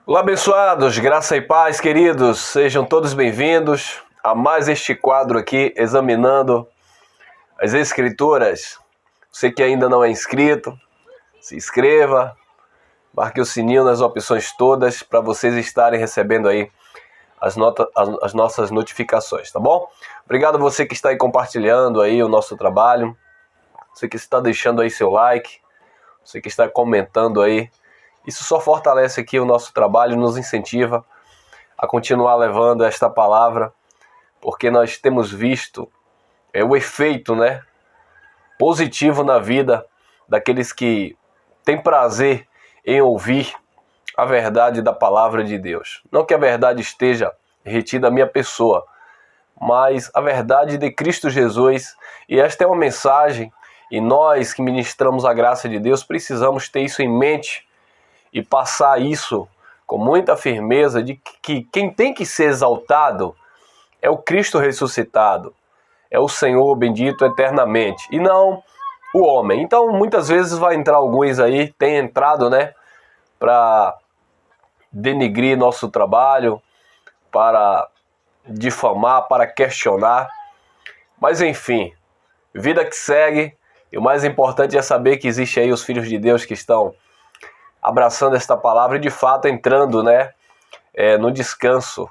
Olá, abençoados, graça e paz, queridos, sejam todos bem-vindos a mais este quadro aqui, examinando as Escrituras. Você que ainda não é inscrito, se inscreva, marque o sininho nas opções todas para vocês estarem recebendo aí as nossas notificações, tá bom? Obrigado a você que está aí compartilhando aí o nosso trabalho, você que está deixando aí seu like, você que está comentando aí. Isso só fortalece aqui o nosso trabalho, nos incentiva a continuar levando esta palavra, porque nós temos visto o efeito, positivo na vida daqueles que têm prazer em ouvir a verdade da palavra de Deus. Não que a verdade esteja retida à minha pessoa, mas a verdade de Cristo Jesus. E esta é uma mensagem, e nós que ministramos a graça de Deus precisamos ter isso em mente e passar isso com muita firmeza de que quem tem que ser exaltado é o Cristo ressuscitado, é o Senhor bendito eternamente, e não o homem. Então, muitas vezes vai entrar alguns aí, tem entrado, para denigrir nosso trabalho, para difamar, para questionar. Mas, enfim, vida que segue, e o mais importante é saber que existe aí os filhos de Deus que estão abraçando esta palavra e de fato entrando no descanso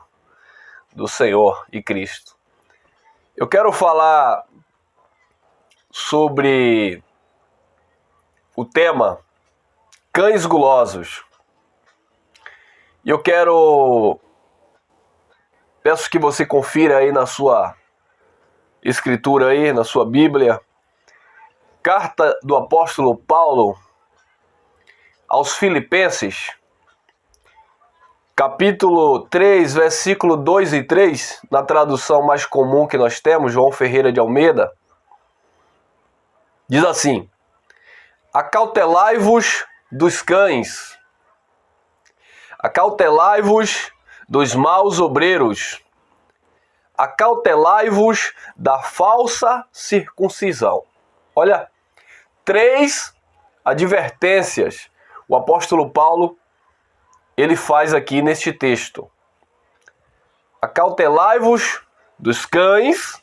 do Senhor e Cristo. Eu quero falar sobre o tema cães gulosos. E eu peço que você confira aí na sua escritura aí, na sua Bíblia, carta do apóstolo Paulo aos Filipenses, capítulo 3, versículo 2 e 3, na tradução mais comum que nós temos, João Ferreira de Almeida, diz assim: acautelai-vos dos cães, acautelai-vos dos maus obreiros, acautelai-vos da falsa circuncisão. Olha, 3 advertências o apóstolo Paulo ele faz aqui neste texto. Acautelai-vos dos cães,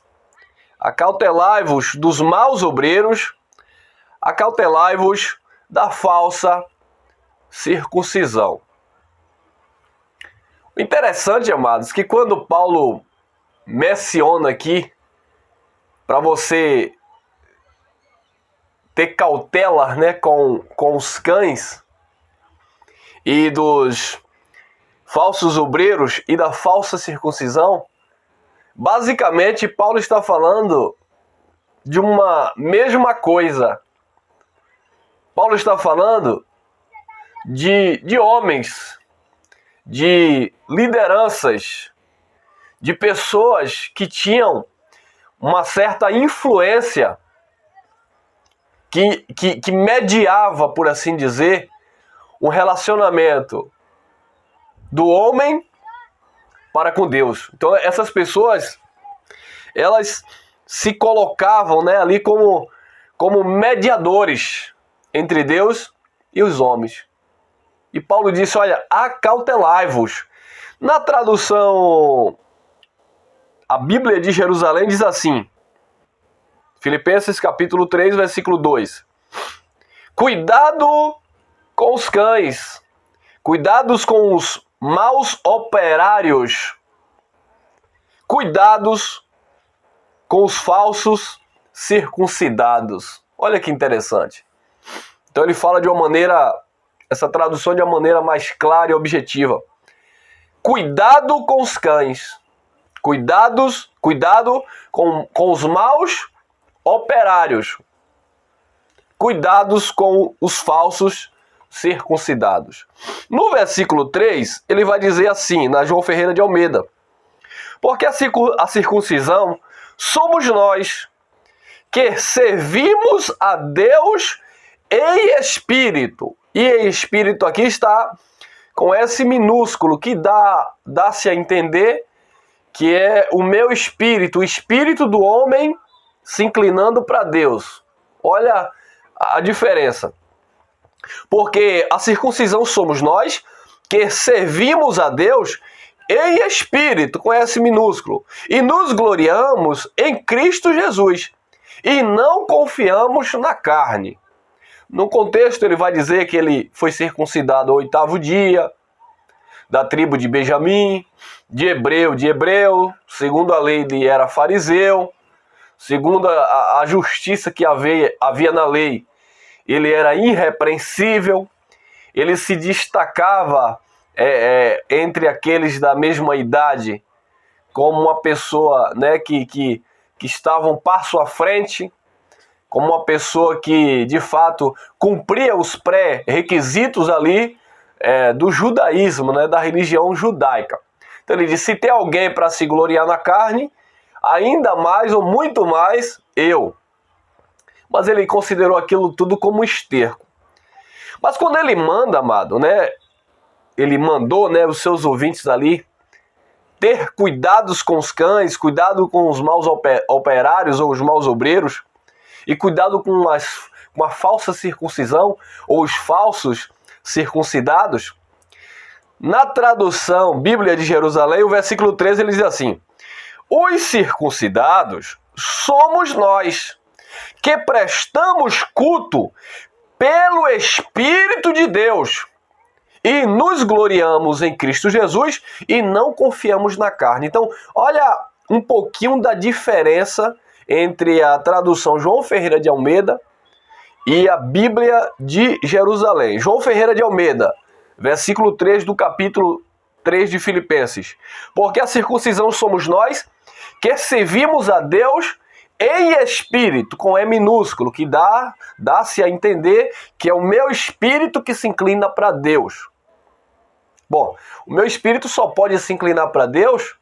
acautelai-vos dos maus obreiros, acautelai-vos da falsa circuncisão. O interessante, amados, que quando Paulo menciona aqui para você ter cautela, com os cães e dos falsos obreiros e da falsa circuncisão, basicamente Paulo está falando de uma mesma coisa. Paulo está falando de homens, de lideranças, de pessoas que tinham uma certa influência, que mediava, por assim dizer, um relacionamento do homem para com Deus. Então essas pessoas, elas se colocavam ali como mediadores entre Deus e os homens. E Paulo disse, olha, acautelai-vos. Na tradução, a Bíblia de Jerusalém diz assim, Filipenses capítulo 3, versículo 2. Cuidado com os cães, cuidados com os maus operários, cuidados com os falsos circuncidados. Olha que interessante. Então ele fala de uma maneira, essa tradução de uma maneira mais clara e objetiva. Cuidado com os cães, cuidado com os maus operários, cuidados com os falsos circuncidados. No versículo 3, ele vai dizer assim, na João Ferreira de Almeida: porque a circuncisão somos nós, que servimos a Deus em espírito. E em espírito aqui está com S minúsculo, que dá-se a entender que é o meu espírito, o espírito do homem se inclinando para Deus. Olha a diferença. Porque a circuncisão somos nós que servimos a Deus em espírito, com S minúsculo, e nos gloriamos em Cristo Jesus, e não confiamos na carne. No contexto, ele vai dizer que ele foi circuncidado ao 8º dia, da tribo de Benjamim, de hebreu, segundo a lei ele era fariseu, segundo a justiça que havia na lei, ele era irrepreensível, ele se destacava entre aqueles da mesma idade como uma pessoa, né, que estava um passo à frente, como uma pessoa que de fato cumpria os pré-requisitos ali do judaísmo, né, da religião judaica. Então ele disse, se tem alguém para se gloriar na carne, ainda mais ou muito mais eu. Mas ele considerou aquilo tudo como esterco. Mas quando ele manda, amado, né, ele mandou, né, os seus ouvintes ali ter cuidados com os cães, cuidado com os maus operários ou os maus obreiros, e cuidado com a falsa circuncisão ou os falsos circuncidados. Na tradução Bíblia de Jerusalém, o versículo 13, ele diz assim: os circuncidados somos nós, que prestamos culto pelo Espírito de Deus e nos gloriamos em Cristo Jesus e não confiamos na carne. Então, olha um pouquinho da diferença entre a tradução João Ferreira de Almeida e a Bíblia de Jerusalém. João Ferreira de Almeida, versículo 3 do capítulo 3 de Filipenses. Porque a circuncisão somos nós, que servimos a Deus em espírito, com E minúsculo, que dá-se a entender que é o meu espírito que se inclina para Deus. Bom, o meu espírito só pode se inclinar para Deus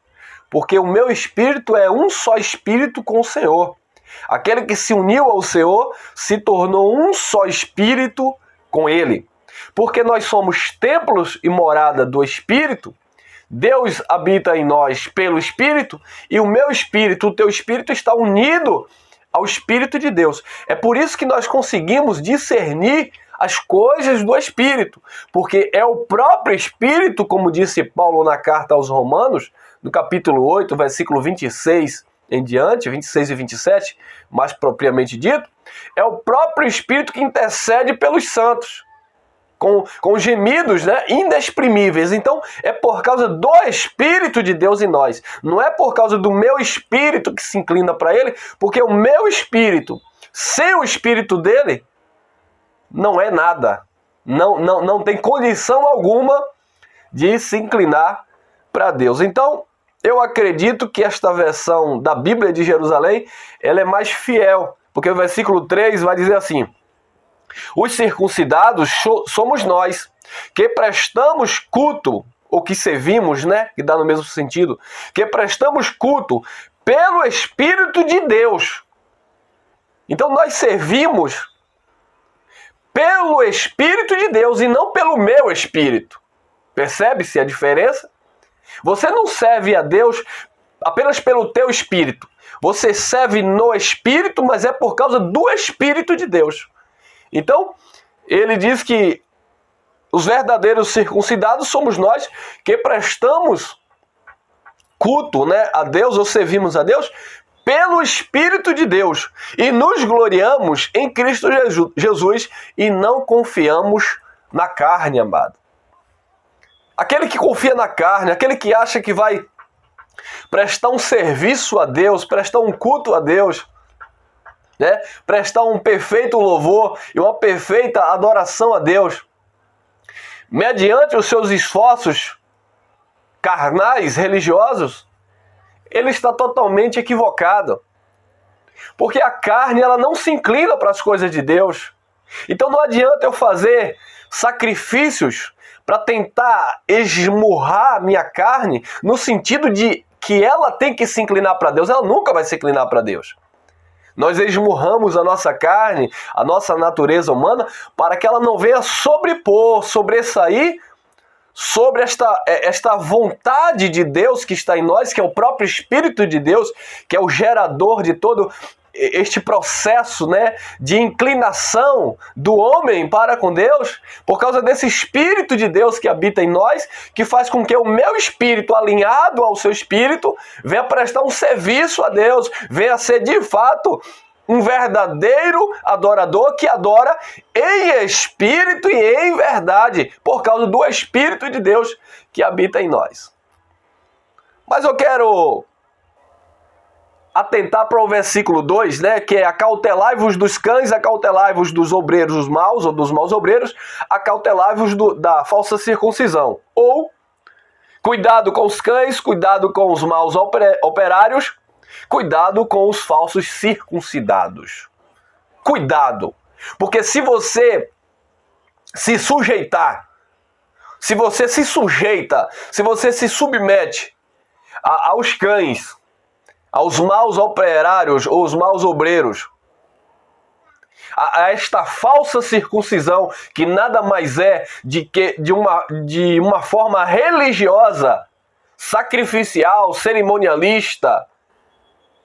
porque o meu espírito é um só espírito com o Senhor. Aquele que se uniu ao Senhor se tornou um só espírito com Ele. Porque nós somos templos e morada do Espírito, Deus habita em nós pelo Espírito, e o meu espírito, o teu espírito está unido ao Espírito de Deus. É por isso que nós conseguimos discernir as coisas do Espírito, porque é o próprio Espírito, como disse Paulo na carta aos Romanos, no capítulo 8, versículo 26 em diante, 26 e 27, mais propriamente dito, é o próprio Espírito que intercede pelos santos, com gemidos, né, inexprimíveis. Então, é por causa do Espírito de Deus em nós. Não é por causa do meu espírito que se inclina para Ele, porque o meu espírito, sem o espírito dele, não é nada. Não tem condição alguma de se inclinar para Deus. Então, eu acredito que esta versão da Bíblia de Jerusalém, ela é mais fiel, porque o versículo 3 vai dizer assim: os circuncidados somos nós, que prestamos culto, ou que servimos, né, que dá no mesmo sentido, que prestamos culto pelo Espírito de Deus. Então nós servimos pelo Espírito de Deus e não pelo meu espírito. Percebe-se a diferença? Você não serve a Deus apenas pelo teu espírito. Você serve no Espírito, mas é por causa do Espírito de Deus. Então, ele diz que os verdadeiros circuncidados somos nós que prestamos culto, né, a Deus, ou servimos a Deus pelo Espírito de Deus e nos gloriamos em Cristo Jesus e não confiamos na carne, amado. Aquele que confia na carne, aquele que acha que vai prestar um serviço a Deus, prestar um culto a Deus, né? Prestar um perfeito louvor e uma perfeita adoração a Deus, mediante os seus esforços carnais, religiosos, ele está totalmente equivocado. Porque a carne, ela não se inclina para as coisas de Deus. Então não adianta eu fazer sacrifícios para tentar esmurrar minha carne no sentido de que ela tem que se inclinar para Deus. Ela nunca vai se inclinar para Deus. Nós esmurramos a nossa carne, a nossa natureza humana, para que ela não venha sobressair sobre esta vontade de Deus que está em nós, que é o próprio Espírito de Deus, que é o gerador de todo este processo, né, de inclinação do homem para com Deus, por causa desse Espírito de Deus que habita em nós, que faz com que o meu espírito, alinhado ao seu espírito, venha prestar um serviço a Deus, venha ser de fato um verdadeiro adorador que adora em espírito e em verdade, por causa do Espírito de Deus que habita em nós. Mas eu quero atentar para o versículo 2, né, que é: acautelai-vos dos cães, acautelai-vos dos obreiros maus, ou dos maus obreiros, acautelai-vos da falsa circuncisão. Ou, cuidado com os cães, cuidado com os maus operários, cuidado com os falsos circuncidados. Cuidado, porque se você se sujeitar, se você se sujeita, se você se submete aos cães, aos maus operários ou os maus obreiros, a esta falsa circuncisão, que nada mais é de uma forma religiosa, sacrificial, cerimonialista,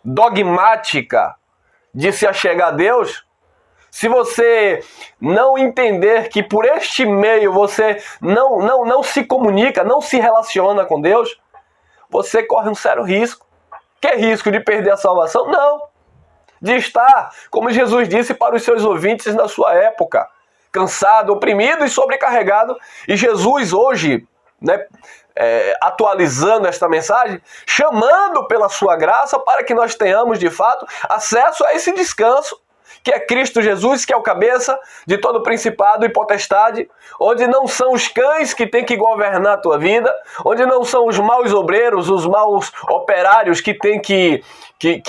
dogmática de se achegar a Deus, se você não entender que por este meio você não se comunica, não se relaciona com Deus, você corre um sério risco. Que risco? De perder a salvação? Não. De estar, como Jesus disse para os seus ouvintes na sua época, cansado, oprimido e sobrecarregado. E Jesus hoje, né, atualizando esta mensagem, chamando pela sua graça para que nós tenhamos de fato acesso a esse descanso, que é Cristo Jesus, que é o cabeça de todo principado e potestade, onde não são os cães que têm que governar a tua vida, onde não são os maus obreiros, os maus operários que têm que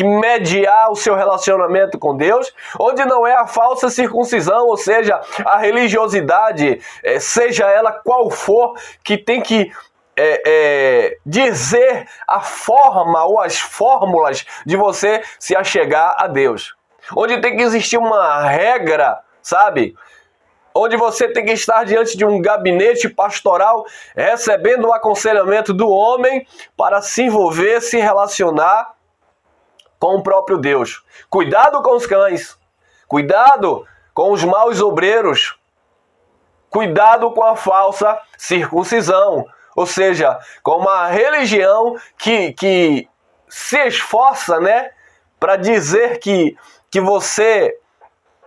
mediar o seu relacionamento com Deus, onde não é a falsa circuncisão, ou seja, a religiosidade, seja ela qual for, que tem que dizer a forma ou as fórmulas de você se achegar a Deus. Onde tem que existir uma regra, sabe? Onde você tem que estar diante de um gabinete pastoral, recebendo o aconselhamento do homem para se envolver, se relacionar com o próprio Deus. Cuidado com os cães, cuidado com os maus obreiros, cuidado com a falsa circuncisão, ou seja, com uma religião que se esforça, né, para dizer que você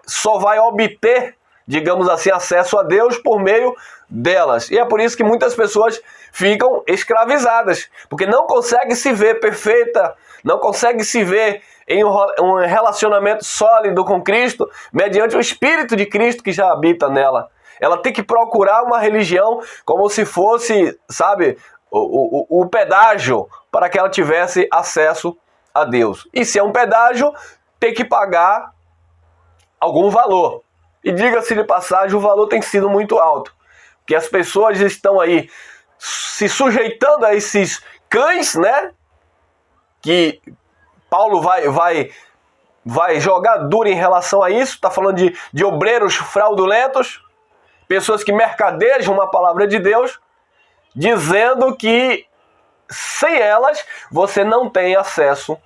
só vai obter, digamos assim, acesso a Deus por meio delas. E é por isso que muitas pessoas ficam escravizadas, porque não conseguem se ver perfeita, não conseguem se ver em um relacionamento sólido com Cristo, mediante o Espírito de Cristo que já habita nela. Ela tem que procurar uma religião como se fosse, sabe, o pedágio para que ela tivesse acesso a Deus. E se é um pedágio, tem que pagar algum valor. E diga-se de passagem, o valor tem sido muito alto. Porque as pessoas estão aí se sujeitando a esses cães, né? Que Paulo vai jogar duro em relação a isso. Está falando de obreiros fraudulentos, pessoas que mercadejam uma palavra de Deus, dizendo que sem elas você não tem acesso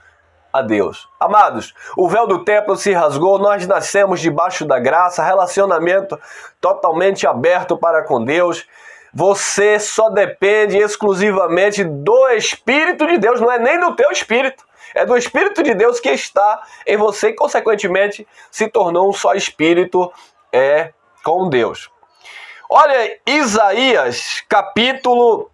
a Deus. Amados, o véu do templo se rasgou, nós nascemos debaixo da graça, relacionamento totalmente aberto para com Deus. Você só depende exclusivamente do Espírito de Deus, não é nem do teu espírito, é do Espírito de Deus que está em você e, consequentemente, se tornou um só espírito com Deus. Olha, Isaías, capítulo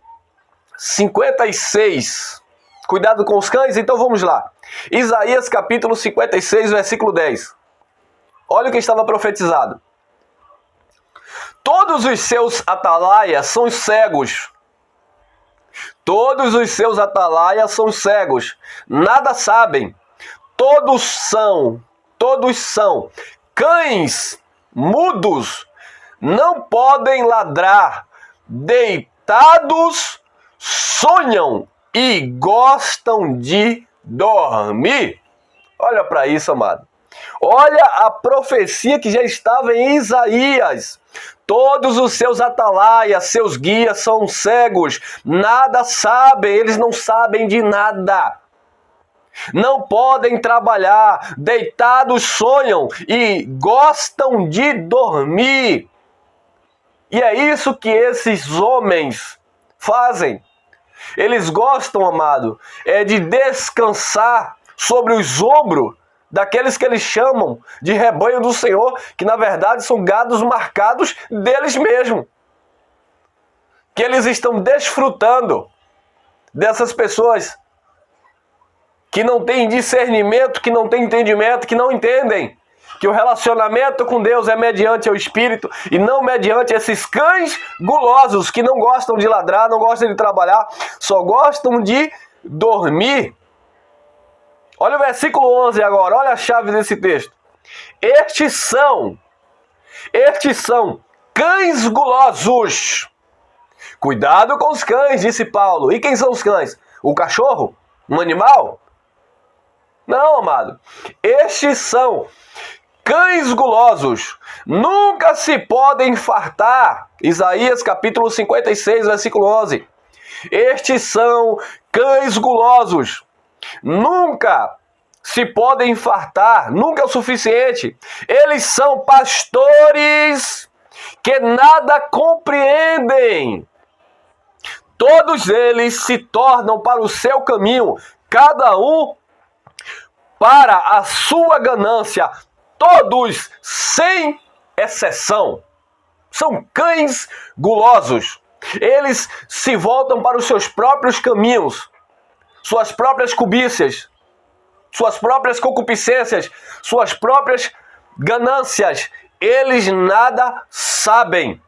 56. Cuidado com os cães? Então vamos lá. Isaías capítulo 56, versículo 10. Olha o que estava profetizado. Todos os seus atalaias são cegos. Todos os seus atalaias são cegos. Nada sabem. Todos são cães mudos. Não podem ladrar. Deitados sonham e gostam de dormir. Olha para isso, amado. Olha a profecia que já estava em Isaías. Todos os seus atalaias, seus guias são cegos. Nada sabem, eles não sabem de nada. não podem trabalhar, deitados sonham e gostam de dormir. E é isso que esses homens fazem. Eles gostam, amado, de descansar sobre os ombros daqueles que eles chamam de rebanho do Senhor, que na verdade são gados marcados deles mesmos. Que eles estão desfrutando dessas pessoas que não têm discernimento, que não têm entendimento, que não entendem que o relacionamento com Deus é mediante o Espírito e não mediante esses cães gulosos que não gostam de ladrar, não gostam de trabalhar, só gostam de dormir. Olha o versículo 11 agora, olha a chave desse texto. Estes são cães gulosos. Cuidado com os cães, disse Paulo. E quem são os cães? O cachorro? Um animal? Não, amado. Estes são cães gulosos, nunca se podem fartar. Isaías capítulo 56, versículo 11. Estes são cães gulosos, nunca se podem fartar, nunca é o suficiente. Eles são pastores que nada compreendem. Todos eles se tornam para o seu caminho, cada um para a sua ganância. Todos, sem exceção, são cães gulosos. Eles se voltam para os seus próprios caminhos, suas próprias cobiças, suas próprias concupiscências, suas próprias ganâncias. Eles nada sabem.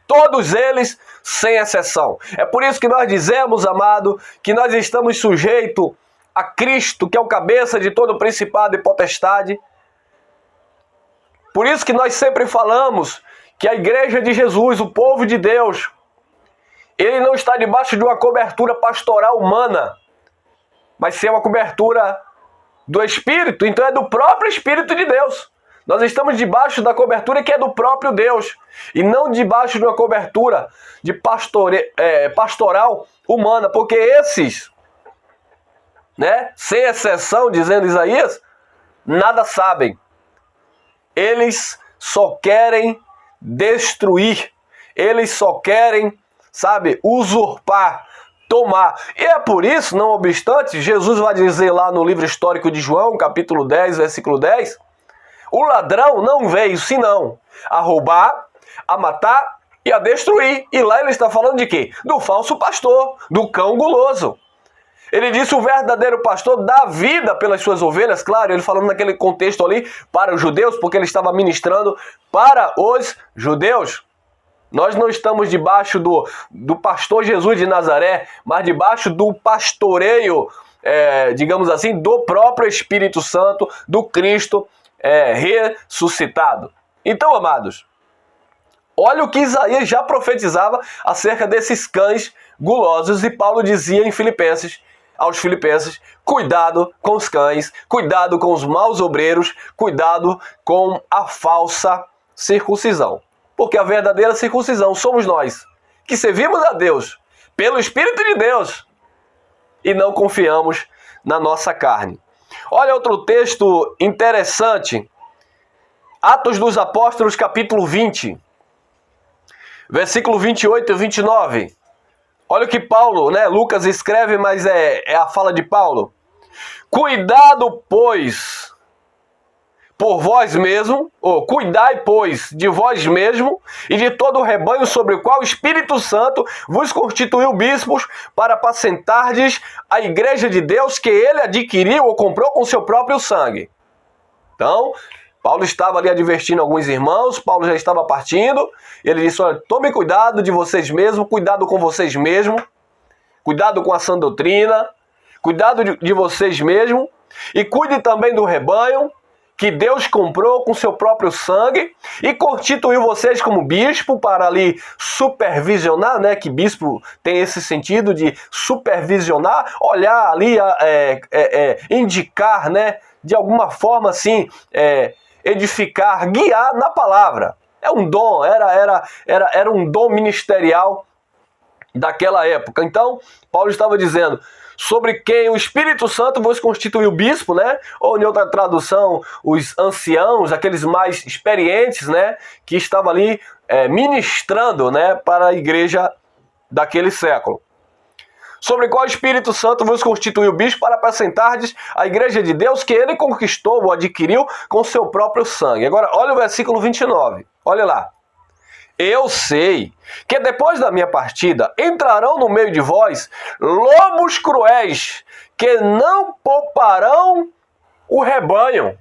Todos eles, sem exceção. É por isso que nós dizemos, amado, que nós estamos sujeitos a Cristo, que é o cabeça de todo principado e potestade. Por isso que nós sempre falamos que a igreja de Jesus, o povo de Deus, ele não está debaixo de uma cobertura pastoral humana, mas sim uma cobertura do Espírito, então é do próprio Espírito de Deus. Nós estamos debaixo da cobertura que é do próprio Deus, e não debaixo de uma cobertura de pastoral humana, porque esses, sem exceção, dizendo Isaías, nada sabem. Eles só querem destruir. Eles só querem, usurpar, tomar. E é por isso, não obstante, Jesus vai dizer lá no livro histórico de João, capítulo 10, versículo 10, o ladrão não veio senão a roubar, a matar e a destruir. E lá ele está falando de quê? Do falso pastor, do cão guloso. Ele disse: o verdadeiro pastor dá vida pelas suas ovelhas. Claro, ele falando naquele contexto ali para os judeus, porque ele estava ministrando para os judeus. Nós não estamos debaixo do pastor Jesus de Nazaré, mas debaixo do pastoreio, digamos assim, do próprio Espírito Santo, do Cristo ressuscitado. Então, amados, olha o que Isaías já profetizava acerca desses cães gulosos, e Paulo dizia aos Filipenses: cuidado com os cães, cuidado com os maus obreiros, cuidado com a falsa circuncisão. Porque a verdadeira circuncisão somos nós, que servimos a Deus pelo Espírito de Deus e não confiamos na nossa carne. Olha outro texto interessante, Atos dos Apóstolos, capítulo 20, versículo 28 e 29. Olha o que Paulo, Lucas escreve, mas é a fala de Paulo. Cuidado, pois, por vós mesmo, cuidai, pois, de vós mesmo e de todo o rebanho sobre o qual o Espírito Santo vos constituiu bispos para apacentardes a igreja de Deus que ele adquiriu ou comprou com seu próprio sangue. Então, Paulo estava ali advertindo alguns irmãos, Paulo já estava partindo, ele disse: olha, tome cuidado de vocês mesmos, cuidado com vocês mesmos, cuidado com a sã doutrina, cuidado de vocês mesmos, e cuide também do rebanho que Deus comprou com seu próprio sangue e constituiu vocês como bispo para ali supervisionar, que bispo tem esse sentido de supervisionar, olhar ali, indicar, de alguma forma assim, edificar, guiar na palavra. É um dom, era um dom ministerial daquela época. Então, Paulo estava dizendo sobre quem o Espírito Santo vos constituiu bispo, né? Ou em outra tradução, os anciãos, aqueles mais experientes, né? Que estavam ali ministrando, né? Para a igreja daquele século. Sobre qual Espírito Santo vos constituiu bispo para apacentardes a igreja de Deus que ele conquistou ou adquiriu com seu próprio sangue. Agora, olha o versículo 29. Olha lá. Eu sei que depois da minha partida entrarão no meio de vós lobos cruéis que não pouparão o rebanho.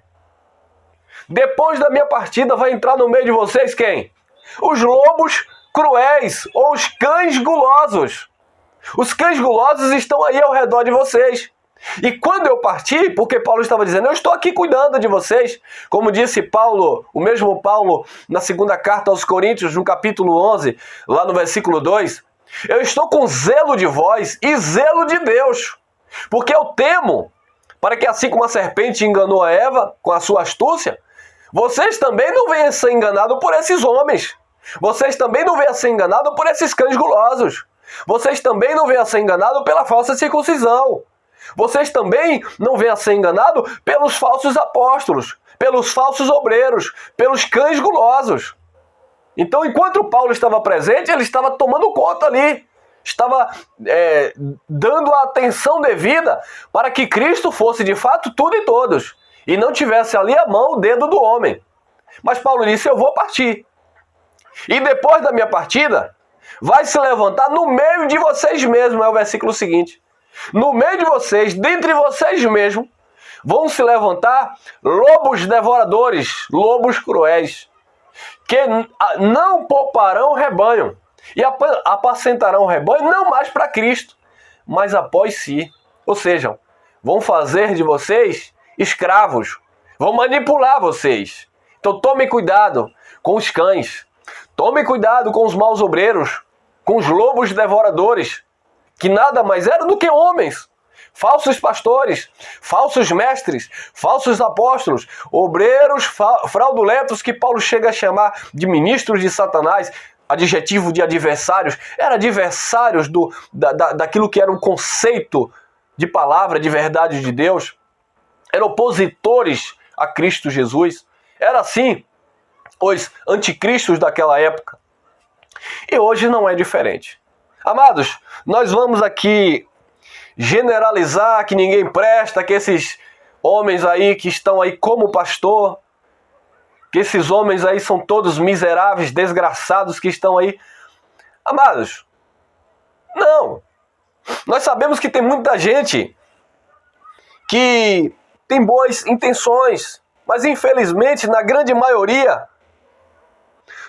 Depois da minha partida vai entrar no meio de vocês quem? Os lobos cruéis ou os cães gulosos. Os cães gulosos estão aí ao redor de vocês. E quando eu parti, porque Paulo estava dizendo, eu estou aqui cuidando de vocês, como disse Paulo, o mesmo Paulo, na segunda carta aos Coríntios, no capítulo 11, lá no versículo 2, eu estou com zelo de vós e zelo de Deus, porque eu temo, para que assim como a serpente enganou a Eva com a sua astúcia, vocês também não venham a ser enganados por esses homens, vocês também não venham a ser enganados por esses cães gulosos, vocês também não venham a ser enganados pela falsa circuncisão. Vocês também não venham a ser enganados pelos falsos apóstolos, pelos falsos obreiros, pelos cães gulosos. Então, enquanto Paulo estava presente, ele estava tomando conta ali, estava dando a atenção devida para que Cristo fosse de fato tudo e todos, e não tivesse ali a mão, o dedo do homem. Mas Paulo disse, eu vou partir. E depois da minha partida, vai se levantar no meio de vocês mesmos, é o versículo seguinte. No meio de vocês, dentre vocês mesmos, vão se levantar lobos devoradores, lobos cruéis, que não pouparão o rebanho e apacentarão o rebanho não mais para Cristo, mas após si. Ou seja, vão fazer de vocês escravos, vão manipular vocês. Então tome cuidado com os cães, tome cuidado com os maus obreiros, com os lobos devoradores, que nada mais eram do que homens, falsos pastores, falsos mestres, falsos apóstolos, obreiros fraudulentos que Paulo chega a chamar de ministros de Satanás, adjetivo de adversários, eram adversários daquilo que era um conceito de palavra, de verdade de Deus, eram opositores a Cristo Jesus, era assim os anticristos daquela época. E hoje não é diferente. Amados, nós vamos aqui generalizar que ninguém presta, que esses homens aí que estão aí como pastor, que esses homens aí são todos miseráveis, desgraçados que estão aí. Amados, não. Nós sabemos que tem muita gente que tem boas intenções, mas infelizmente, na grande maioria,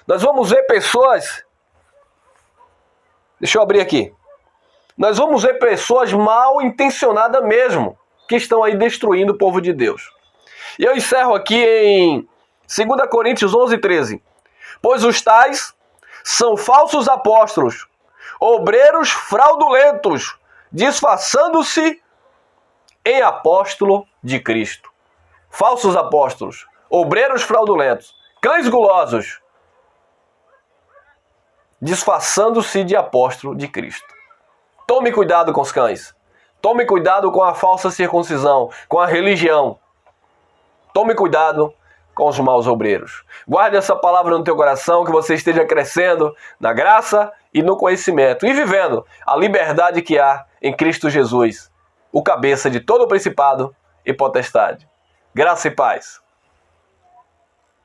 nós vamos ver pessoas... Deixa eu abrir aqui. Nós vamos ver pessoas mal intencionadas mesmo, que estão aí destruindo o povo de Deus. E eu encerro aqui em 2 Coríntios 11, 13. Pois os tais são falsos apóstolos, obreiros fraudulentos, disfarçando-se em apóstolo de Cristo. Falsos apóstolos, obreiros fraudulentos, cães gulosos, disfarçando-se de apóstolo de Cristo. Tome cuidado com os cães. Tome cuidado com a falsa circuncisão, com a religião. Tome cuidado com os maus obreiros. Guarde essa palavra no teu coração, que você esteja crescendo na graça e no conhecimento e vivendo a liberdade que há em Cristo Jesus, o cabeça de todo o principado e potestade. Graça e paz.